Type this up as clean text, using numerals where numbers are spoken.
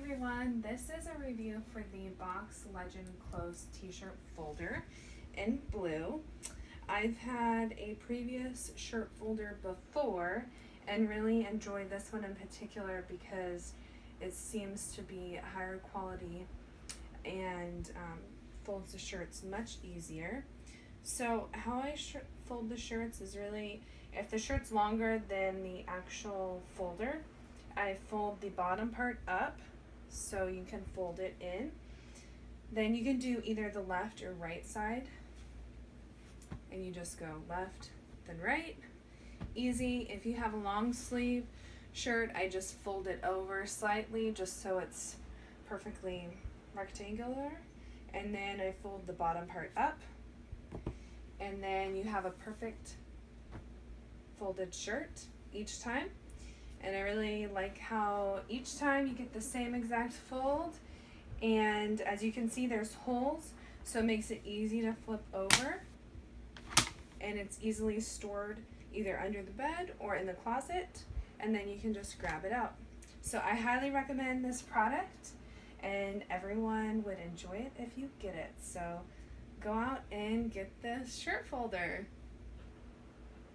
everyone, this is a review for the BoxLegend closed t-shirt folder in blue. I've had a previous shirt folder before and really enjoyed this one in particular because it seems to be higher quality and folds the shirts much easier. So how I fold the shirts is really, if the shirt's longer than the actual folder, I fold the bottom part up so you can fold it in. Then you can do either the left or right side, and you just go left then right. Easy. If you have a long sleeve shirt, I just fold it over slightly just so it's perfectly rectangular, and then I fold the bottom part up, and then you have a perfect folded shirt each time. And I really like how each time you get the same exact fold, and as you can see there's holes, so it makes it easy to flip over, and it's easily stored either under the bed or in the closet, and then you can just grab it out. So I highly recommend this product, and everyone would enjoy it if you get it. So go out and get this shirt folder.